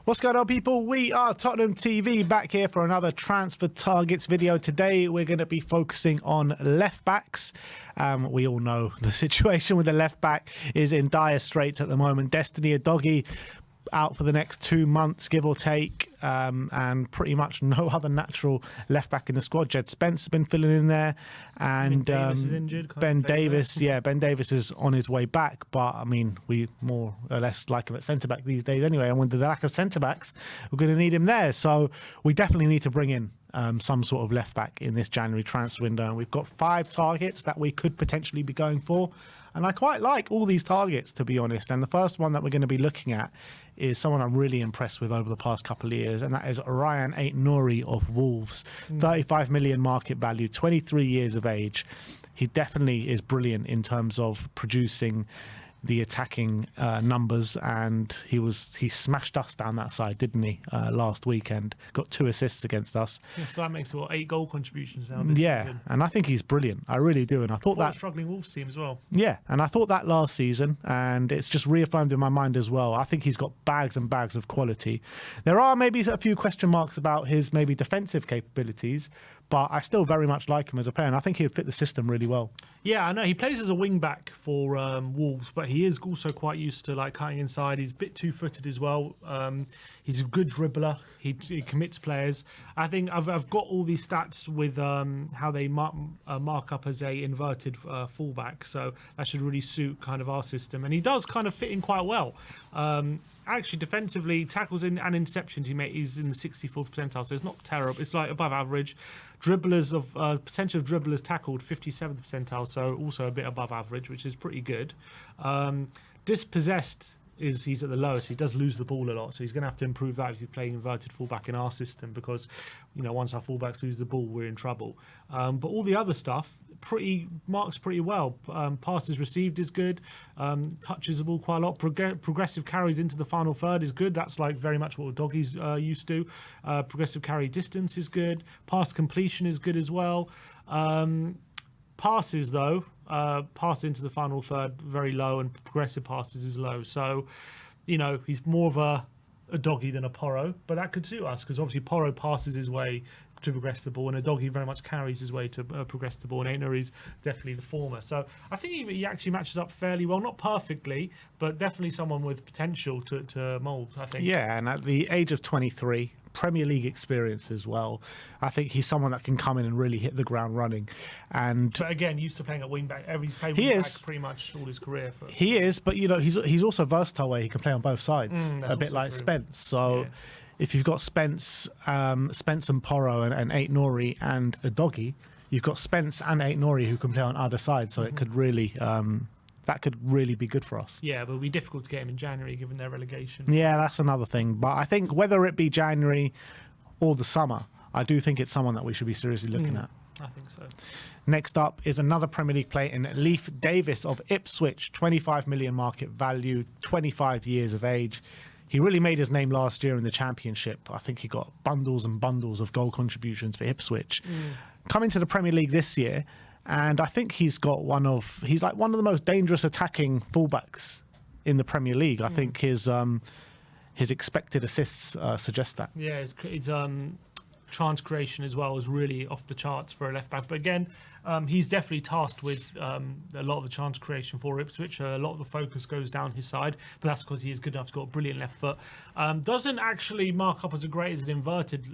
What's going on, people? We are Tottenham TV, back here for another transfer targets video. Today we're going to be focusing on left backs. We all know the situation with the left back is in dire straits at the moment. Destiny Dorgu out for the next 2 months, give or take, and pretty much no other natural left back in the squad. Jed Spence has been filling in there, and Ben Davis is injured. Ben Davis, Ben Davis is on his way back, but I mean, we more or less like him at centre back these days anyway. And with the lack of centre backs, we're going to need him there. So we definitely need to bring in some sort of left back in this January transfer window. And we've got 5 targets that we could potentially be going for. And I quite like all these targets, to be honest. And the first one that we're going to be looking at is someone I'm really impressed with over the past couple of years, and that is Ryan Aït-Nouri of Wolves. 35 million market value, 23 years of age. He definitely is brilliant in terms of producing the attacking numbers, and he smashed us down that side, didn't he, last weekend? Got 2 assists against us. Yeah, so that makes 8 goal contributions now. Yeah, and I think he's brilliant. I really do. And I thought that struggling Wolves team as well. Yeah, and I thought that last season, and it's just reaffirmed in my mind as well. I think he's got bags and bags of quality. There are maybe a few question marks about his maybe defensive capabilities, but I still very much like him as a player, and I think he'd fit the system really well. Yeah, I know. He plays as a wing-back for Wolves, but he is also quite used to cutting inside. He's a bit two-footed as well. He's a good dribbler. He commits players. I think I've got all these stats with how they mark up as a inverted fullback, so that should really suit kind of our system. And he does kind of fit in quite well. Actually, defensively, tackles and interceptions he's in the 64th percentile, so it's not terrible. It's above average. Percentage of dribblers tackled 57th percentile, so also a bit above average, which is pretty good. Dispossessed he's at the lowest. He does lose the ball a lot, so he's going to have to improve that if he's playing inverted fullback in our system, because once our fullbacks lose the ball, we're in trouble. But all the other stuff marks pretty well. Passes received is good. Touches the ball quite a lot. Progressive carries into the final third is good. That's very much what Doggy's used to. Progressive carry distance is good. Pass completion is good as well. Passes though, pass into the final third very low, and progressive passes is low. So, he's more of a Doggy than a Porro, but that could suit us because obviously Porro passes his way to progress the ball, and a Doggy very much carries his way to progress the ball, and Aït-Nouri's definitely the former. So I think he actually matches up fairly well, not perfectly, but definitely someone with potential to mould, I think. Yeah, and at the age of 23, Premier League experience as well. I think he's someone that can come in and really hit the ground running. But again, used to playing at wing back. He's played wing back pretty much all his career. He is, but he's also versatile where he can play on both sides, a bit like true. Spence. So. Yeah. If you've got Spence and Porro and Aït-Nouri and a Doggy, you've got Spence and Aït-Nouri who can play on either side. So it could really, that could really be good for us. Yeah, but it'll be difficult to get him in January given their relegation. Yeah, that's another thing. But I think whether it be January or the summer, I do think it's someone that we should be seriously looking at. I think so. Next up is another Premier League player in Leif Davis of Ipswich, 25 million market value, 25 years of age. He really made his name last year in the Championship. I think he got bundles and bundles of goal contributions for Ipswich. Coming to the Premier League this year, and I think he's one of the most dangerous attacking fullbacks in the Premier League. I think his expected assists suggest that. Yeah, his chance creation as well is really off the charts for a left back. But again, he's definitely tasked with a lot of the chance creation for Ipswich. A lot of the focus goes down his side, but that's because he is good enough to got a brilliant left foot. Doesn't actually mark up as an inverted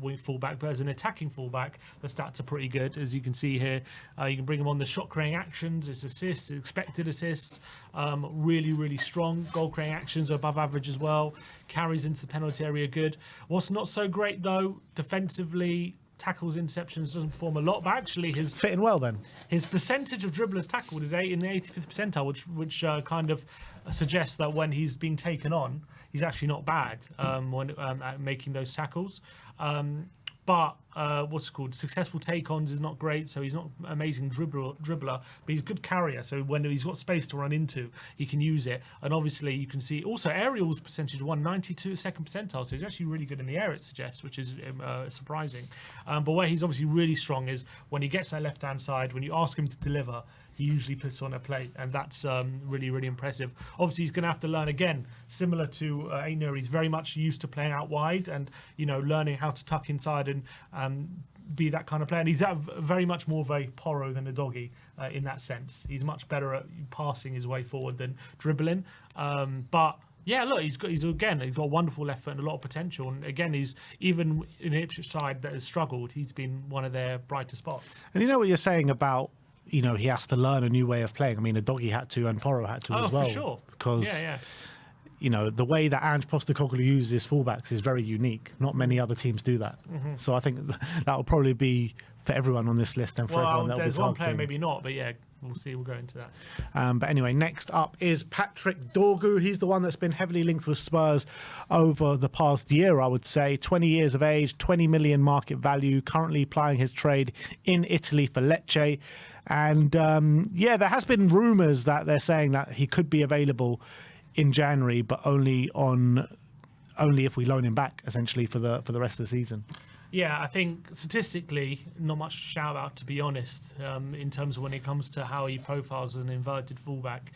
wing fullback, but as an attacking fullback, the stats are pretty good, as you can see here. You can bring him on the shot creating actions, his assists, his expected assists. Really, really strong. Goal creating actions are above average as well. Carries into the penalty area good. What's not so great though, defensively, tackles, interceptions, doesn't perform a lot, but actually his fitting well then. His percentage of dribblers tackled is in the 85th percentile, which kind of suggests that when he's been taken on, he's actually not bad when at making those tackles. But successful take-ons is not great, so he's not an amazing dribbler, but he's a good carrier, so when he's got space to run into, he can use it. And obviously you can see also aerials percentage 192nd percentile, so he's actually really good in the air, it suggests, which is surprising. But where he's obviously really strong is when he gets that left-hand side, when you ask him to deliver, he usually puts on a plate, and that's really, really impressive. Obviously, he's going to have to learn again, similar to Aina. He's very much used to playing out wide and, learning how to tuck inside and be that kind of player. And he's very much more of a Porro than a Doggy in that sense. He's much better at passing his way forward than dribbling. But yeah, look, he's got a wonderful left foot and a lot of potential. And again, he's even in an Ipswich side that has struggled, he's been one of their brighter spots. And you know what you're saying about, he has to learn a new way of playing. I mean, a Doggy had to and Porro had to as well. Oh, for sure. Because the way that Ange Postecoglou uses his fullbacks is very unique. Not many other teams do that. Mm-hmm. So I think that will probably be for everyone on this list and for everyone that will be there's one player, maybe not, but yeah, we'll see. We'll go into that. But anyway, next up is Patrick Dorgu. He's the one that's been heavily linked with Spurs over the past year, I would say. 20 years of age, 20 million market value, currently plying his trade in Italy for Lecce. And there has been rumours that they're saying that he could be available in January, but only if we loan him back, essentially, for the rest of the season. Yeah, I think statistically, not much to shout out, to be honest, in terms of when it comes to how he profiles an inverted fullback.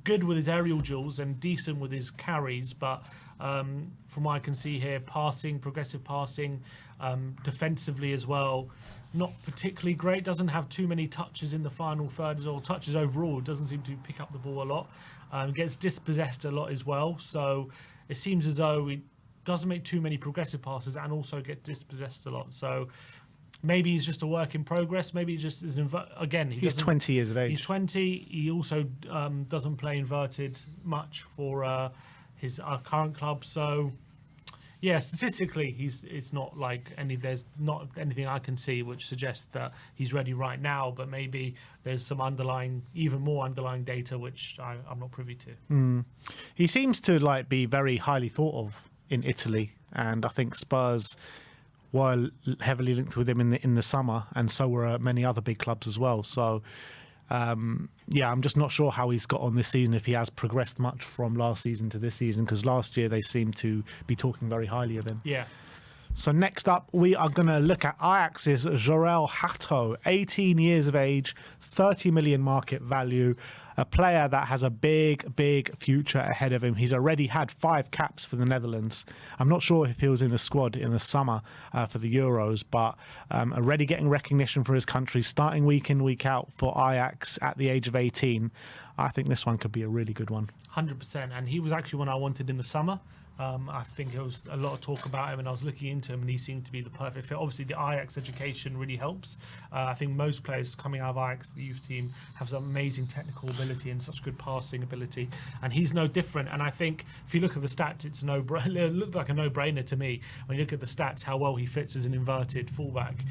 Good with his aerial duels and decent with his carries, but from what I can see here, progressive passing, defensively as well, not particularly great. Doesn't have too many touches in the final third, or touches overall. Doesn't seem to pick up the ball a lot. Gets dispossessed a lot as well. So it seems as though he doesn't make too many progressive passes and also get dispossessed a lot. So maybe he's just a work in progress. Maybe he just is he's 20 years of age. He's 20. He also doesn't play inverted much for his current club. So yeah, statistically, it's not like there's not anything I can see which suggests that he's ready right now. But maybe there's some even more underlying data which I'm not privy to. He seems to be very highly thought of in Italy, and I think Spurs were heavily linked with him in the summer, and so were many other big clubs as well. So I'm just not sure how he's got on this season, if he has progressed much from last season to this season, because last year they seemed to be talking very highly of him. Yeah. So next up, we are going to look at Ajax's Jorel Hato, 18 years of age, 30 million market value, a player that has a big, big future ahead of him. He's already had 5 caps for the Netherlands. I'm not sure if he was in the squad in the summer for the Euros, but already getting recognition for his country, starting week in, week out for Ajax at the age of 18. I think this one could be a really good one. 100%. And he was actually one I wanted in the summer. I think there was a lot of talk about him, and I was looking into him, and he seemed to be the perfect fit. Obviously, the Ajax education really helps. I think most players coming out of Ajax, the youth team, have some amazing technical ability and such good passing ability, and he's no different. And I think if you look at the stats, it looked like a no-brainer to me when you look at the stats, how well he fits as an inverted fullback.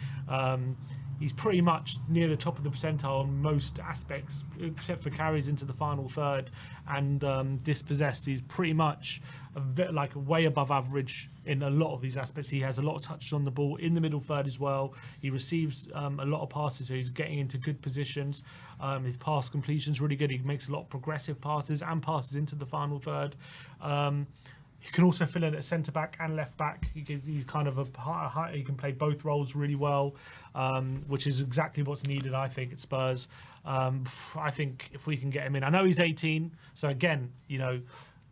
He's pretty much near the top of the percentile on most aspects, except for carries into the final third and dispossessed. He's pretty much way above average in a lot of these aspects. He has a lot of touches on the ball in the middle third as well. He receives a lot of passes, so he's getting into good positions. His pass completion is really good. He makes a lot of progressive passes and passes into the final third. He can also fill in at centre back and left back. He's kind of he can play both roles really well, which is exactly what's needed, I think, at Spurs. I think if we can get him in, I know he's 18, so again,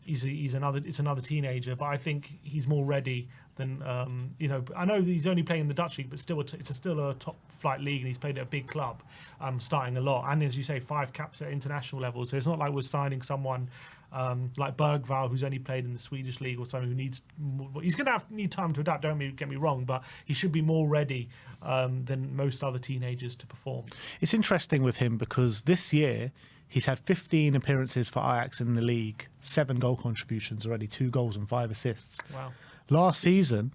it's another teenager, but I think he's more ready than I know he's only playing in the Dutch league, but still it's still a top flight league, and he's played at a big club, starting a lot, and as you say, 5 caps at international level. So it's not like we're signing someone like Bergvall, who's only played in the Swedish league, or someone who he's going to need time to adapt. Don't get me wrong, but he should be more ready than most other teenagers to perform. It's interesting with him because this year he's had 15 appearances for Ajax in the league, 7 goal contributions already, 2 goals and 5 assists. Wow. Last season,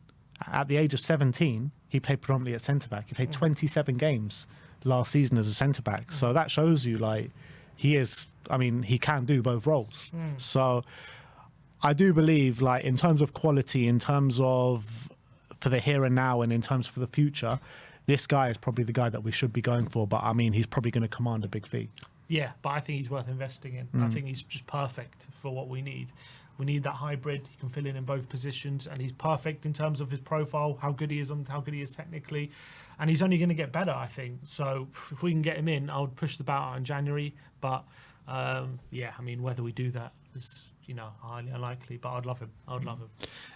at the age of 17, he played predominantly at centre-back. He played 27 games last season as a centre-back. So that shows you, he can do both roles. So I do believe, in terms of quality, in terms of for the here and now, and in terms for the future, this guy is probably the guy that we should be going for. But, he's probably going to command a big fee. Yeah, but I think he's worth investing in. I think he's just perfect for what we need. We need that hybrid. He can fill in both positions, and he's perfect in terms of his profile, how good he is technically, and he's only going to get better, I think. So if we can get him in, I would push the bout out in January. But yeah, I mean, whether we do that is, highly unlikely, but I'd love him.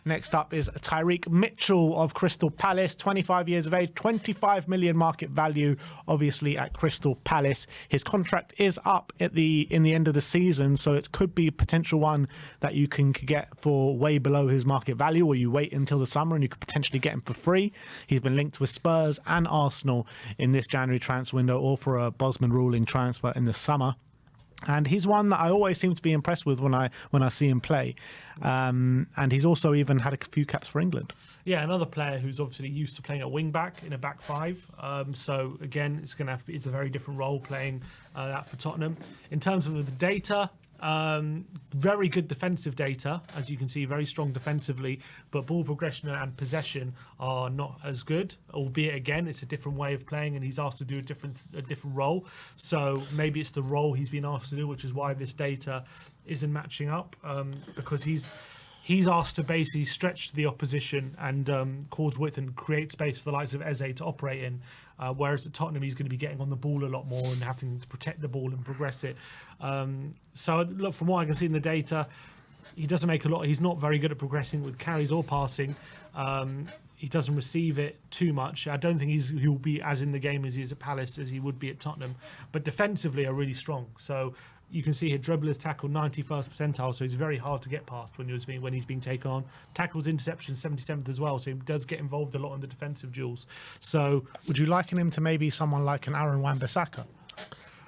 Next up is Tyreek Mitchell of Crystal Palace, 25 years of age, 25 million market value, obviously at Crystal Palace. His contract is up in the end of the season, so it could be a potential one that you can get for way below his market value, or you wait until the summer and you could potentially get him for free. He's been linked with Spurs and Arsenal in this January transfer window, or for a Bosman ruling transfer in the summer. And he's one that I always seem to be impressed with when I see him play. And he's also even had a few caps for England. Yeah, another player who's obviously used to playing at wing back in a back five. So again, it's a very different role playing that for Tottenham. In terms of the data, very good defensive data, as you can see, very strong defensively, but ball progression and possession are not as good, albeit again it's a different way of playing and he's asked to do a different role. So maybe it's the role he's been asked to do, which is why this data isn't matching up, because he's asked to basically stretch the opposition and cause width and create space for the likes of Eze to operate in. Whereas at Tottenham, he's going to be getting on the ball a lot more and having to protect the ball and progress it. So look, from what I can see in the data, he doesn't make a lot. He's not very good at progressing with carries or passing. He doesn't receive it too much. I don't think he'll be as in the game as he is at Palace as he would be at Tottenham. But defensively are really strong. So you can see here, dribblers tackle 91st percentile, so he's very hard to get past when he's being taken on. Tackles, interceptions 77th as well, so he does get involved a lot in the defensive duels. So would you liken him to maybe someone like an Aaron Wan-Bissaka?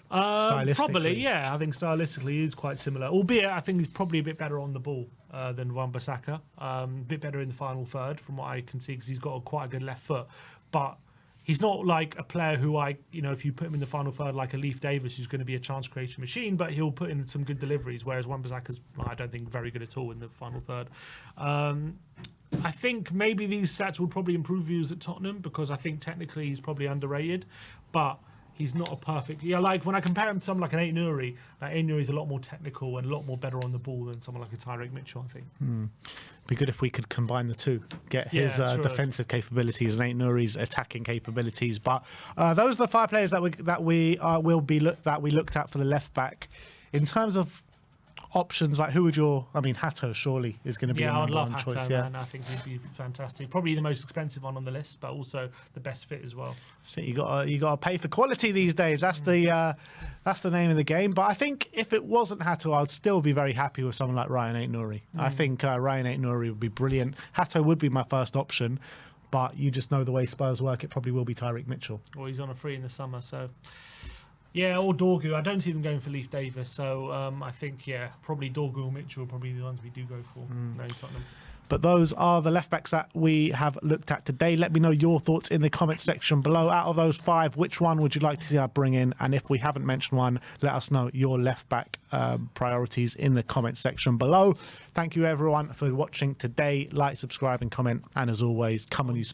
Probably, yeah. I think stylistically he is quite similar, albeit I think he's probably a bit better on the ball than Wan-Bissaka. A bit better in the final third from what I can see, because he's got quite a good left foot. But he's not like a player who if you put him in the final third like a Leif Davis, who's going to be a chance creation machine, but he'll put in some good deliveries, whereas Wan-Bissaka's, I don't think, very good at all in the final third. I think maybe these stats will probably improve views at Tottenham, because I think technically he's probably underrated, but he's not a perfect... Yeah, like when I compare him to someone like an Aït-Nouri, Aït-Nouri's a lot more technical and a lot more better on the ball than someone like a Tyreek Mitchell, I think. Be good if we could combine the two, get his defensive capabilities and Aït-Nouri's attacking capabilities. But those are the 5 players that we looked at for the left back. In terms of options, like who would Hato surely is going to be a number one choice. Hato, man. I think he'd be fantastic. Probably the most expensive one on the list, but also the best fit as well. So you got to pay for quality these days. That's the name of the game. But I think if it wasn't Hato, I'd still be very happy with someone like Ryan Aït-Nouri. I think Ryan Aït-Nouri would be brilliant. Hato would be my first option, but you just know the way Spurs work, it probably will be Tyreek Mitchell. Well, he's on a free in the summer, so... Yeah, or Dorgu. I don't see them going for Leif Davis, so I think, probably Dorgu or Mitchell are probably the ones we do go for. No, Tottenham. But those are the left backs that we have looked at today. Let me know your thoughts in the comment section below. Out of those 5, which one would you like to see us bring in? And if we haven't mentioned one, let us know your left back priorities in the comment section below. Thank you everyone for watching today. Like, subscribe and comment. And as always, come on you Spurs.